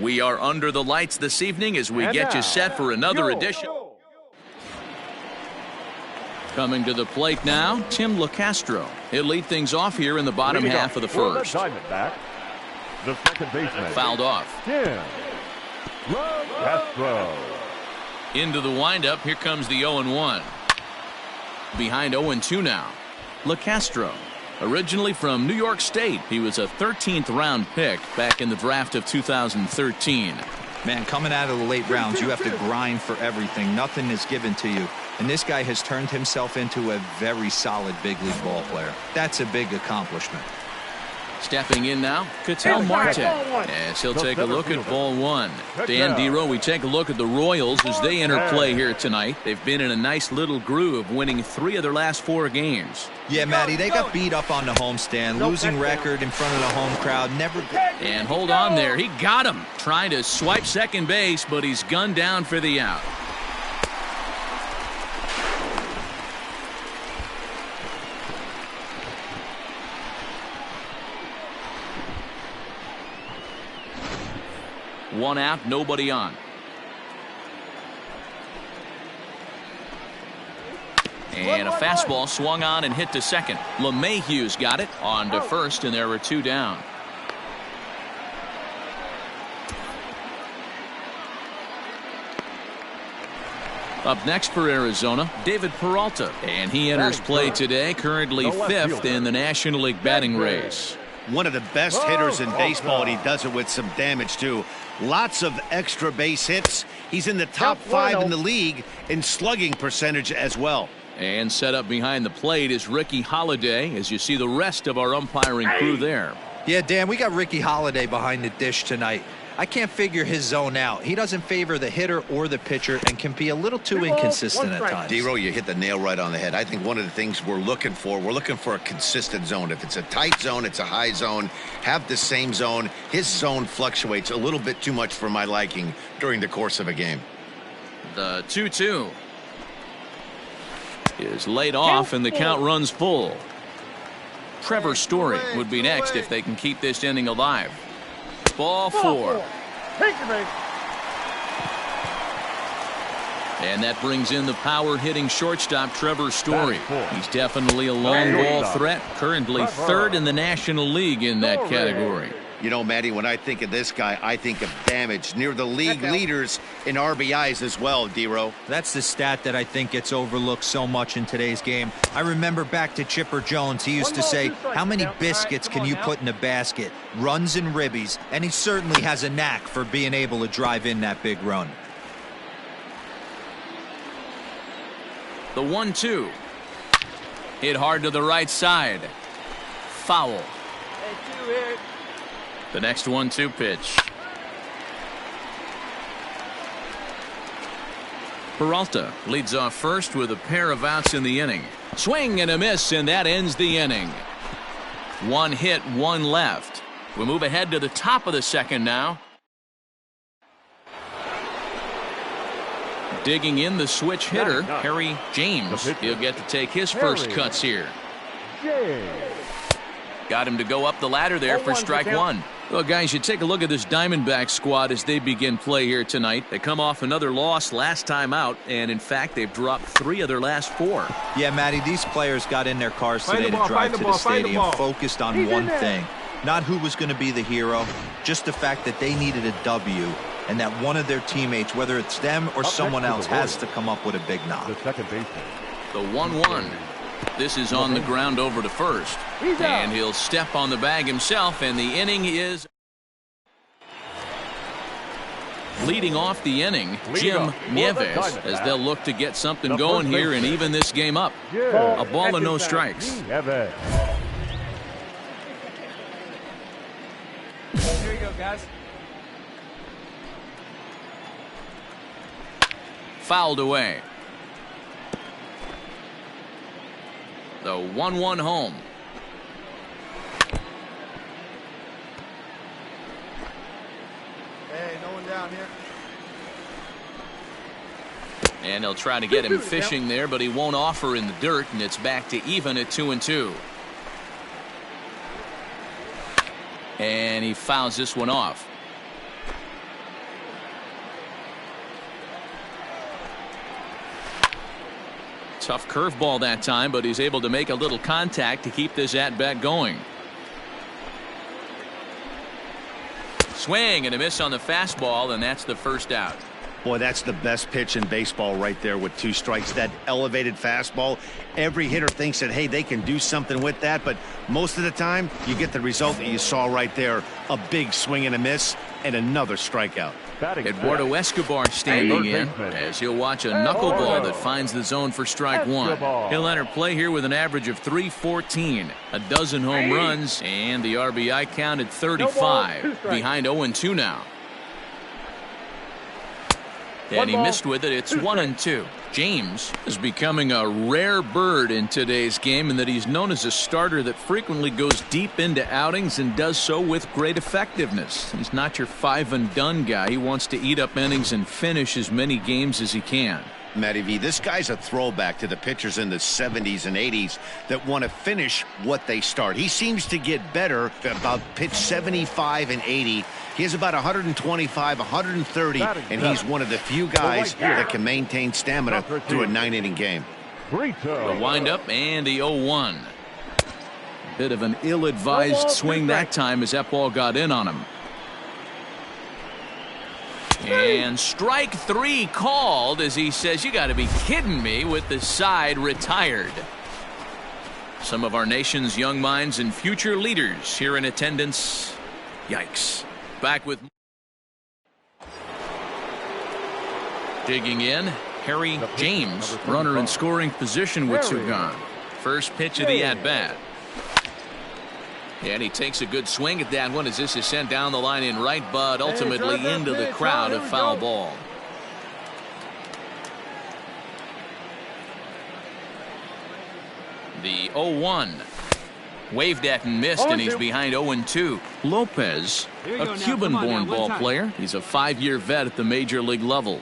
We are under the lights this evening as we get you set for another edition. Coming to the plate now, Tim LeCastro. He'll lead things off here in the bottom half of the first. The second baseman. Fouled off. Tim LeCastro. Into the windup. Here comes the 0-1. Behind 0-2 now. LeCastro. Originally from New York State, he was a 13th round pick back in the draft of 2013. Man, coming out of the late rounds, you have to grind for everything. Nothing is given to you. And this guy has turned himself into a very solid big league ball player. That's a big accomplishment. Stepping in now, Ketel Marte, as he'll take a look at ball one. Dan Dero, we take a look at the Royals as they enter play here tonight. They've been in a nice little groove, winning 3 of their last 4 games. Yeah, Matty, they got beat up on the homestand, losing record in front of the home crowd. Never. And hold on there, he got him. Trying to swipe second base, but he's gunned down for the out. One out, nobody on. And a fastball swung on and hit to second. LeMahieu's got it on to first, and there were 2 down. Up next for Arizona, David Peralta, and he enters play today, currently 5th in the National League batting race. One of the best hitters in baseball, and he does it with some damage too. Lots of extra base hits. He's in the top 5 in the league in slugging percentage as well. And set up behind the plate is Ricky Holiday, as you see the rest of our umpiring crew there. Yeah, Dan, we got Ricky Holiday behind the dish tonight. I can't figure his zone out. He doesn't favor the hitter or the pitcher and can be a little too inconsistent at times. Dero, you hit the nail right on the head. I think one of the things we're looking for a consistent zone. If it's a tight zone, it's a high zone. Have the same zone. His zone fluctuates a little bit too much for my liking during the course of a game. The 2-2 is laid off and the count runs full. Trevor Story would be next if they can keep this inning alive. Ball 4. And that brings in the power hitting shortstop Trevor Story. He's definitely a long ball threat, currently 3rd in the National League in that category. You know, Matty, when I think of this guy, I think of damage. Near the league leaders in RBIs as well, Dero. That's the stat that I think gets overlooked so much in today's game. I remember back to Chipper Jones. He used to say, how many biscuits can you put in a basket? Runs and ribbies. And he certainly has a knack for being able to drive in that big run. The 1-2. Hit hard to the right side. Foul. The next 1-2 pitch. Peralta leads off first with a pair of outs in the inning. Swing and a miss, and that ends the inning. 1 hit, 1 left. We'll move ahead to the top of the second now. Digging in the switch hitter, Harry James. He'll get to take his first cuts here. Got him to go up the ladder there for strike 1. Well, guys, you take a look at this Diamondback squad as they begin play here tonight. They come off another loss last time out, and in fact, they've dropped 3 of their last 4. Yeah, Matty, these players got in their cars today to drive to the stadium, focused on one thing. Not who was going to be the hero, just the fact that they needed a W, and that one of their teammates, whether it's them or someone else, has to come up with a big knock. The second baseman. The 1-1. This is on the ground over to first. And he'll step on the bag himself, and the inning is... Leading off the inning, Jim Nieves, as they'll look to get something going here and even this game up. A ball and no strikes. Here you go, guys. Fouled away. The 1-1 home. Hey, no one down here. And they'll try to get him fishing there, but he won't offer in the dirt, and it's back to even at 2-2. And he fouls this one off. Tough curveball that time, but he's able to make a little contact to keep this at-bat going. Swing and a miss on the fastball, and that's the first out. Boy, that's the best pitch in baseball right there with 2 strikes. That elevated fastball. Every hitter thinks that, hey, they can do something with that, but most of the time you get the result that you saw right there. A big swing and a miss and another strikeout. Eduardo Escobar standing in as he'll watch a knuckleball that finds the zone for strike 1. He'll enter play here with an average of .314, a dozen home runs, and the RBI count at 35. Behind 0-2 now. And he missed with it. It's 1-2. James is becoming a rare bird in today's game in that he's known as a starter that frequently goes deep into outings and does so with great effectiveness. He's not your 5-and-done guy. He wants to eat up innings and finish as many games as he can. Matty V, this guy's a throwback to the pitchers in the 70s and 80s that want to finish what they start. He seems to get better about pitch 75 and 80. He has about 125, 130, and he's one of the few guys that can maintain stamina through a 9-inning game. The windup and the 0-1. Bit of an ill-advised swing that time as that ball got in on him. And strike 3 called as he says, you got to be kidding me, with the side retired. Some of our nation's young minds and future leaders here in attendance. Yikes. Back with digging in, Harry James, runner in scoring position with 2 gone. First pitch of the at-bat. And he takes a good swing at that one as this is sent down the line in right, but ultimately into the crowd, a foul ball. The 0-1. Waved at and missed, and he's behind 0-2. Lopez, a Cuban-born ball player. He's a 5-year vet at the major league level.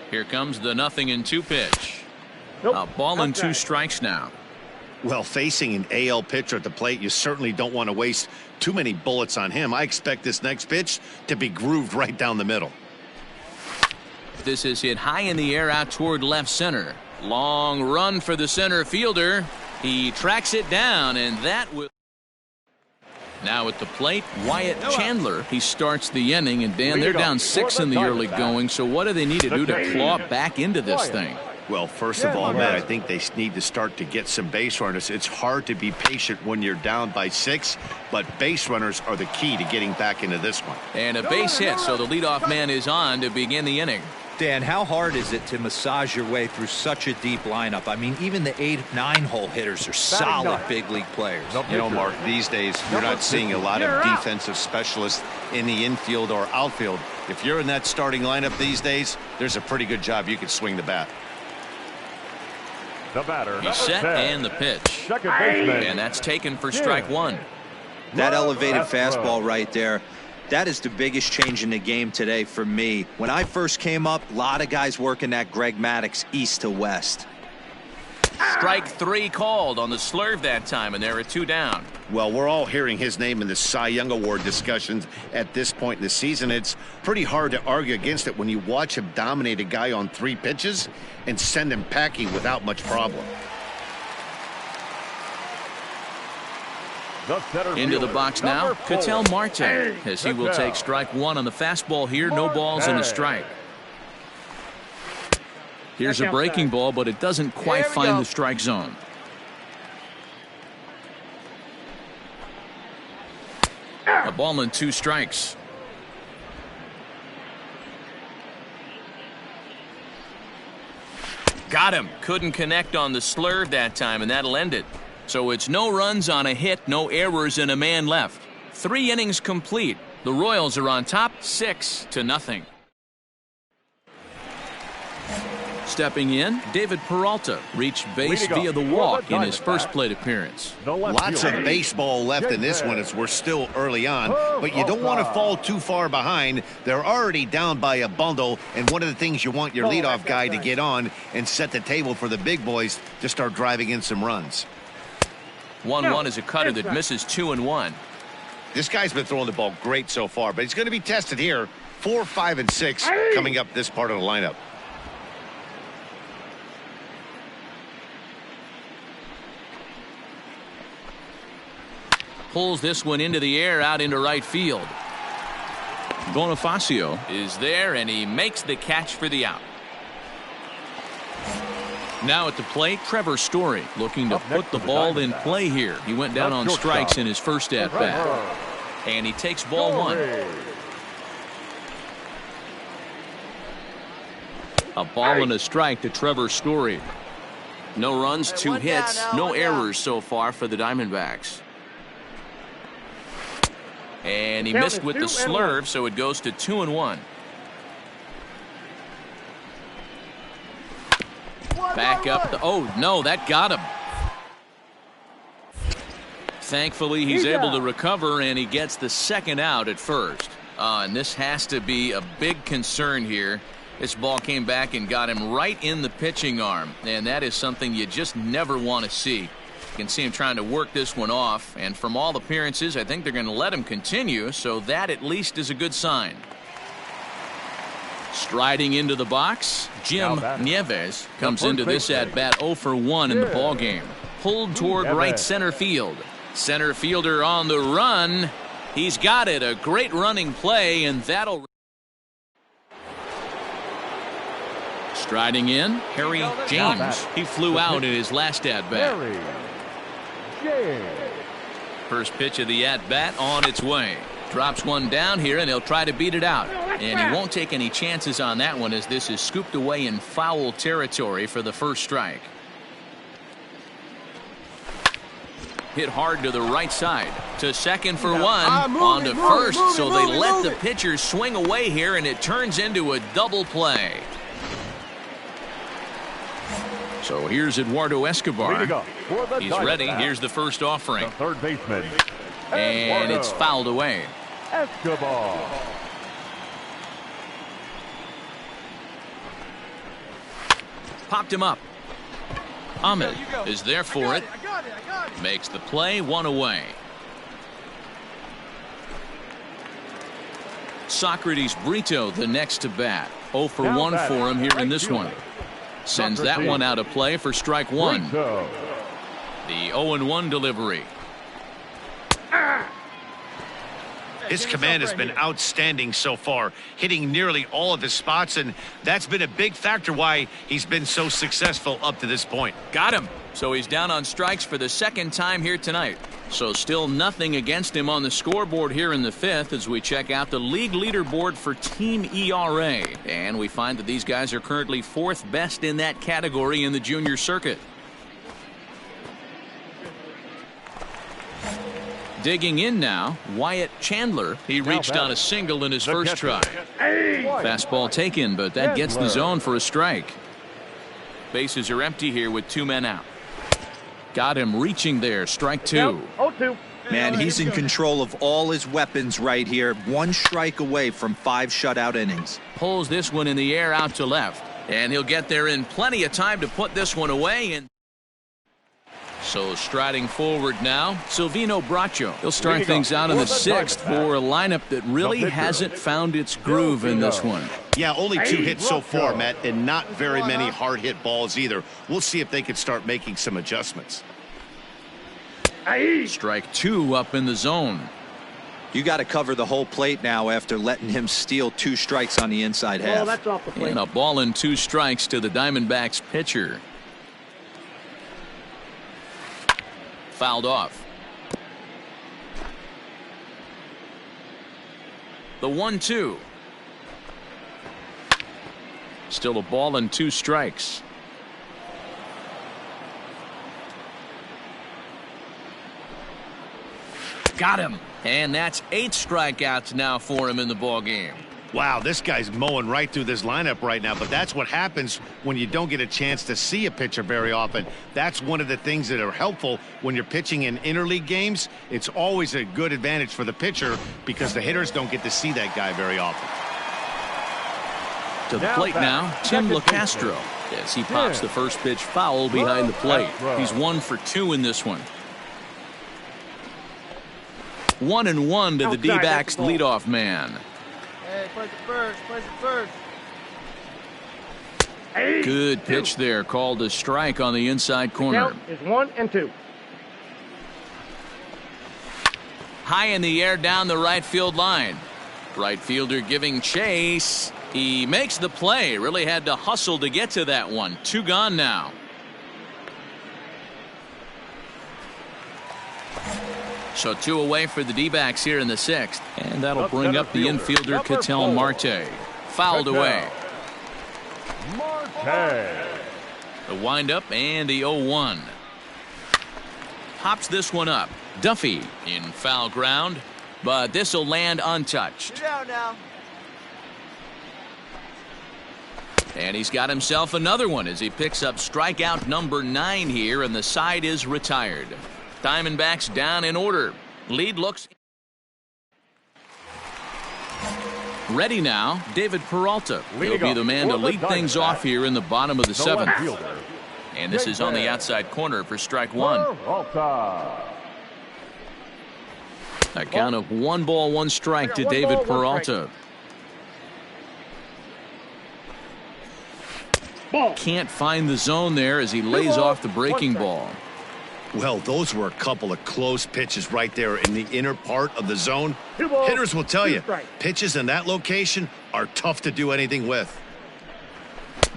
Here comes the 0-2 pitch. A ball and 2 strikes now. Well, facing an AL pitcher at the plate, you certainly don't want to waste too many bullets on him. I expect this next pitch to be grooved right down the middle. This is hit high in the air out toward left center. Long run for the center fielder. He tracks it down, and that will. Now at the plate, Wyatt Chandler. He starts the inning, and Dan, they're down 6 in the early going. So what do they need to do to claw back into this thing? Well, first of all, Matt, I think they need to start to get some base runners. It's hard to be patient when you're down by 6, but base runners are the key to getting back into this one. And a base hit, so the leadoff man is on to begin the inning. Dan, how hard is it to massage your way through such a deep lineup? I mean, even the 8-9 hole hitters are solid big league players. You know, Mark, these days you're not seeing a lot of defensive specialists in the infield or outfield. If you're in that starting lineup these days, there's a pretty good job you could swing the bat. The batter. He's set and the pitch. And that's taken for strike 1. That elevated fastball right there. That is the biggest change in the game today for me. When I first came up, a lot of guys working that Greg Maddux east to west. Strike 3 called on the slurve that time, and there are 2 down. Well, we're all hearing his name in the Cy Young Award discussions at this point in the season. It's pretty hard to argue against it when you watch him dominate a guy on 3 pitches and send him packing without much problem. Into the box now, Ketel Marte, as he will take strike 1 on the fastball here. No balls and a strike. Here's a breaking ball, but it doesn't quite find the strike zone. A ball and 2 strikes. Got him. Couldn't connect on the slurve that time, and that'll end it. So it's no runs on a hit, no errors, and a man left. 3 innings complete. The Royals are on top, 6-0. Stepping in, David Peralta reached base via the walk in his first plate appearance. Lots of baseball left in this one as we're still early on, but you don't want to fall too far behind. They're already down by a bundle, and one of the things you want your leadoff guy to get on and set the table for the big boys to start driving in some runs. 1-1 is a cutter that misses 2-1. This guy's been throwing the ball great so far, but he's going to be tested here. 4, 5, and 6 coming up this part of the lineup. Pulls this one into the air out into right field. Bonifacio is there, and he makes the catch for the out. Now at the plate, Trevor Story looking to put the ball in play here. He went down on strikes in his first at-bat. And he takes ball one. A ball and a strike to Trevor Story. No runs, 2 hits, no errors so far for the Diamondbacks. And he missed with the slurve, so it goes to 2-1. Back up the, oh no, that got him. Thankfully he's able to recover, and he gets the second out at first. And this has to be a big concern here. This ball came back and got him right in the pitching arm, and that is something you just never want to see. You can see him trying to work this one off, and from all appearances I think they're going to let him continue, so that at least is a good sign. Striding into the box, Jim Nieves comes into this at-bat 0 for 1 in the ballgame. Pulled toward right center field. Center fielder on the run. He's got it. A great running play, and that'll... Striding in, Harry James. He flew out in his last at-bat. First pitch of the at-bat on its way. Drops one down here, and he'll try to beat it out. And he won't take any chances on that one, as this is scooped away in foul territory for the first strike. Hit hard to the right side. To second for one. On to first, so they let the pitcher swing away here, and it turns into a double play. So here's Eduardo Escobar. He's ready. Here's the first offering. The third baseman. And it's fouled away. Escobar. Popped him up. Ahmed is there for it. Makes the play, 1 away. Socrates Brito the next to bat. 0 for 1 for him here in this one. Sends that one out of play for strike 1. The 0-1 delivery. His command has been outstanding so far, hitting nearly all of his spots, and that's been a big factor why he's been so successful up to this point. Got him. So he's down on strikes for the second time here tonight. So still nothing against him on the scoreboard here in the 5th as we check out the league leaderboard for team ERA. And we find that these guys are currently 4th best in that category in the junior circuit. Digging in now, Wyatt Chandler. He reached on a single in his first try. Fastball taken, but that gets the zone for a strike. Bases are empty here with 2 men out. Got him reaching there. Strike 2. Man, he's in control of all his weapons right here. 1 strike away from 5 shutout innings. Pulls this one in the air out to left. And he'll get there in plenty of time to put this one away. And so striding forward now, Silvino Bracho. He'll start things out in the 6th for a lineup that really hasn't found its groove in this one. Yeah, only 2 hits so far, Matt, and not very many hard hit balls either. We'll see if they can start making some adjustments. Strike 2 up in the zone. You got to cover the whole plate now after letting him steal 2 strikes on the inside half. That's off the plate. And a ball and 2 strikes to the Diamondbacks pitcher. Fouled off. The 1-2. Still a ball and 2 strikes. Got him. And that's 8 strikeouts now for him in the ball game. Wow, this guy's mowing right through this lineup right now, but that's what happens when you don't get a chance to see a pitcher very often. That's one of the things that are helpful when you're pitching in interleague games. It's always a good advantage for the pitcher because the hitters don't get to see that guy very often. To the plate now, Tim LaCastro, as he pops the first pitch foul behind the plate. He's 1 for 2 in this one. 1-1 to the D-backs leadoff man. Hey, place it first, place it first. Good pitch there, called a strike on the inside corner. Count is 1 and 2. High in the air down the right field line. Right fielder giving chase. He makes the play. Really had to hustle to get to that one. 2 gone now. So 2 away for the D-backs here in the 6th. And that'll bring up the infielder, Ketel Marte. Fouled away. Marte. The windup and the 0-1. Hops this one up. Duffy in foul ground, but this will land untouched. Get out now. And he's got himself another one as he picks up strikeout number 9 here, and the side is retired. Diamondbacks down in order. Lead looks ready now. David Peralta will be the man to lead things off here in the bottom of the 7th. And this is on the outside corner for strike 1. A count of 1 ball, 1 strike to David Peralta. Can't find the zone there as he lays off the breaking ball. Well, those were a couple of close pitches right there in the inner part of the zone. Hitters will tell you, pitches in that location are tough to do anything with.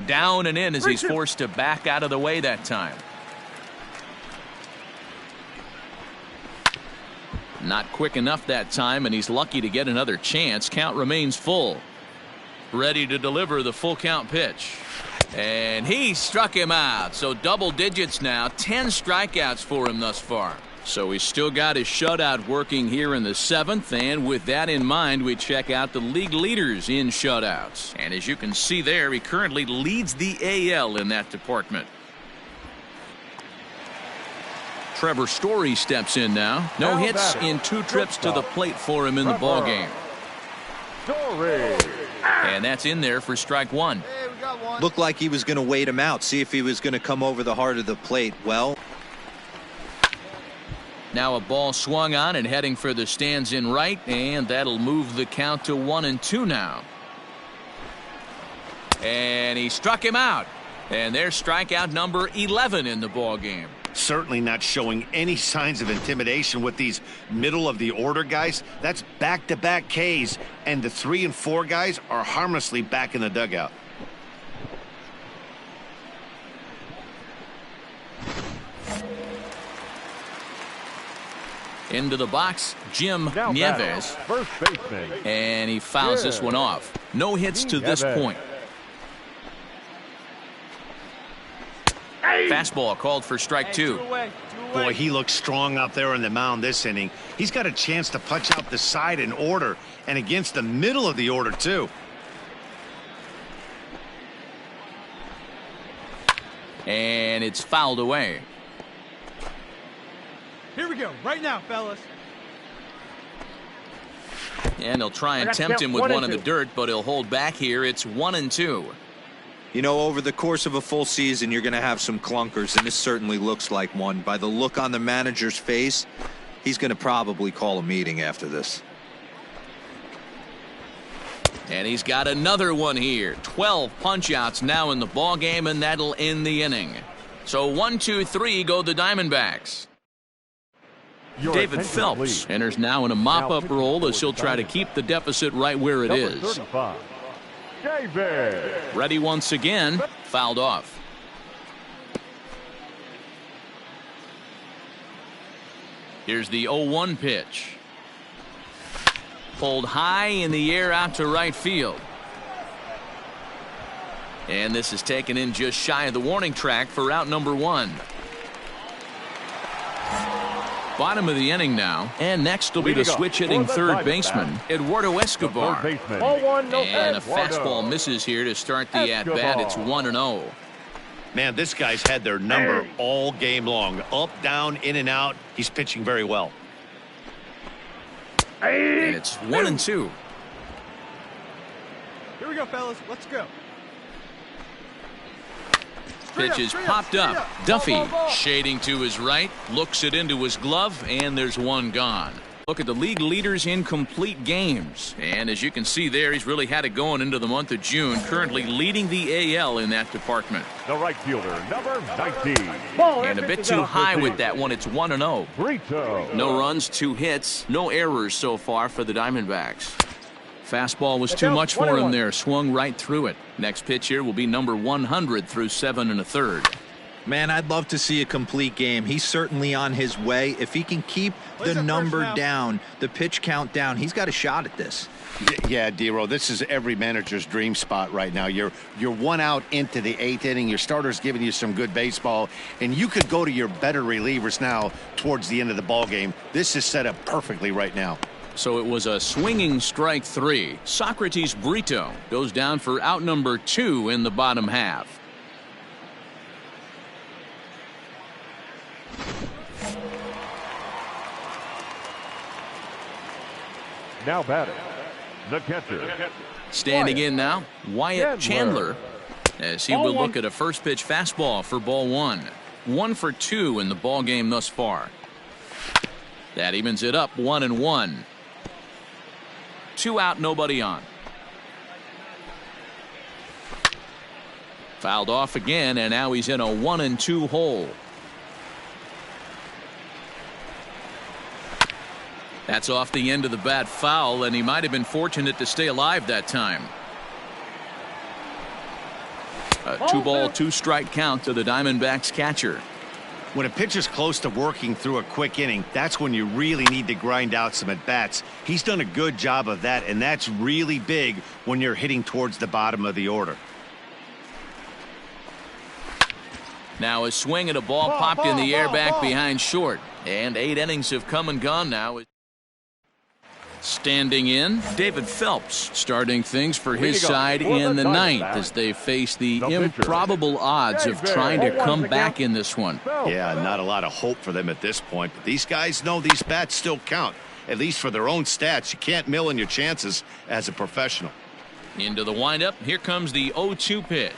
Down and in as he's forced to back out of the way that time. Not quick enough that time, and he's lucky to get another chance. Count remains full. Ready to deliver the full count pitch. And he struck him out. So double digits now. 10 strikeouts for him thus far. So he's still got his shutout working here in the 7th. And with that in mind, we check out the league leaders in shutouts. And as you can see there, he currently leads the AL in that department. Trevor Story steps in now. No hits in 2 trips to the plate for him in the ballgame. And that's in there for strike 1. Hey, we got one. Looked like he was going to wait him out, see if he was going to come over the heart of the plate. Well, now a ball swung on and heading for the stands in right, and that'll move the count to 1-2 now. And he struck him out. And there's strikeout number 11 in the ballgame. Certainly not showing any signs of intimidation with these middle of the order guys. That's back-to-back Ks, and the 3 and 4 guys are harmlessly back in the dugout. Into the box, Jim Nieves. First baseman. And he fouls this one off. No hits to this point. Fastball called for strike 2. Boy, he looks strong out there on the mound this inning. He's got a chance to punch out the side in order, and against the middle of the order, too. And it's fouled away. Here we go, right now, fellas. And they'll try and tempt him with one in the dirt, but he'll hold back here. It's 1-2. you know, over the course of a full season, you're going to have some clunkers, and this certainly looks like one. By the look on the manager's face, he's going to probably call a meeting after this. And he's got another one here. 12 punch-outs now in the ball game, and that'll end the inning. So 1, 2, 3 go the Diamondbacks. David Phelps enters now in a mop-up role as he'll try to keep the deficit right where it is. Ready once again. Fouled off. Here's the 0-1 pitch. Pulled high in the air out to right field. And this is taken in just shy of the warning track for out number 1. Bottom of the inning now, and next will be the switch-hitting third baseman, Eduardo Escobar. And a fastball misses here to start the at-bat. It's 1-0. Man, this guy's had their number all game long. Up, down, in and out. He's pitching very well. And it's 1-2. Here we go, fellas. Let's go. Pitch is popped up. Duffy shading to his right, looks it into his glove, and there's one gone. Look at the league leaders in complete games. And as you can see there, he's really had it going into the month of June, currently leading the AL in that department. The right fielder, number 19. And a bit too high with that one. It's 1-0. Brito. No runs, 2 hits, no errors so far for the Diamondbacks. Fastball was too much for him there. Swung right through it. Next pitch here will be number 100 through 7 1/3. Man, I'd love to see a complete game. He's certainly on his way. If he can keep the number down, the pitch count down, he's got a shot at this. Yeah, D-Row, this is every manager's dream spot right now. You're 1 out into the 8th inning. Your starter's giving you some good baseball, and you could go to your better relievers now towards the end of the ball game. This is set up perfectly right now. So it was a swinging strike 3. Socrates Brito goes down for out number 2 in the bottom half. Now batting, the catcher. Standing in now, Wyatt Chandler, as he will look at a first pitch fastball for ball 1. 1 for 2 in the ball game thus far. That evens it up 1-1. 2 out, nobody on. Fouled off again, and now he's in a 1-2 hole. That's off the end of the bat foul, and he might have been fortunate to stay alive that time. A 2-ball, 2-strike count to the Diamondbacks catcher. When a pitcher's close to working through a quick inning, that's when you really need to grind out some at-bats. He's done a good job of that, and that's really big when you're hitting towards the bottom of the order. Now a swing and a ball popped in the air back behind short. And 8 innings have come and gone now. Standing in, David Phelps starting things for his side in the 9th as they face the improbable odds of trying to come back in this one. Yeah, not a lot of hope for them at this point, but these guys know these bats still count, at least for their own stats. You can't mill in your chances as a professional. Into the windup, here comes the 0-2 pitch.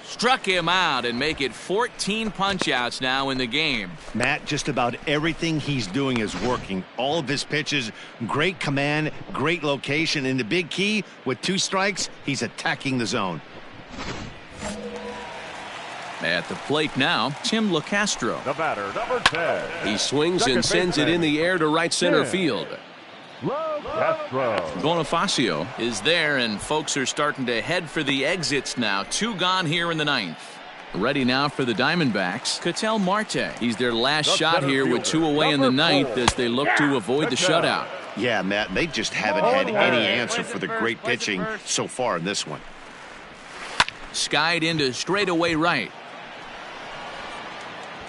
Struck him out and make it 14 punch-outs now in the game. Matt, just about everything he's doing is working. All of his pitches, great command, great location, and the big key, with 2 strikes, he's attacking the zone. At the plate now, Tim LaCastro. The batter, number 10. He swings and sends it in the air to right center field. Bonifacio is there, and folks are starting to head for the exits now. 2 gone here in the 9th. Ready now for the Diamondbacks, Ketel Marte. He's their last shot here with 2 away in the 9th as they look to avoid the shutout. Yeah, Matt, they just haven't had any answer for the great pitching so far in this one. Skied into straightaway right.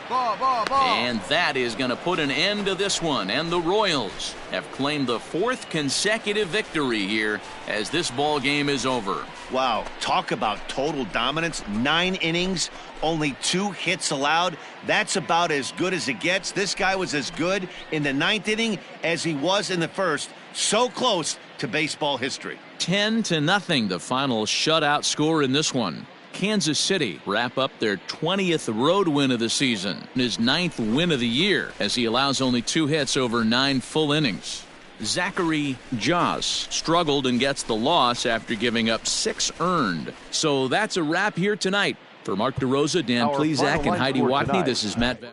And that is going to put an end to this one, and the Royals have claimed the 4th consecutive victory here as this ball game is over. Wow, talk about total dominance. 9 innings, only 2 hits allowed. That's about as good as it gets. This guy was as good in the 9th inning as he was in the 1st. So close to baseball history. 10-0 the final shutout score in this one. Kansas City wrap up their 20th road win of the season, his 9th win of the year, as he allows only 2 hits over 9 full innings. Zachary Joss struggled and gets the loss after giving up 6 earned. So that's a wrap here tonight. For Mark DeRosa, Dan Plezak, and Heidi Watney, this is Matt Bass.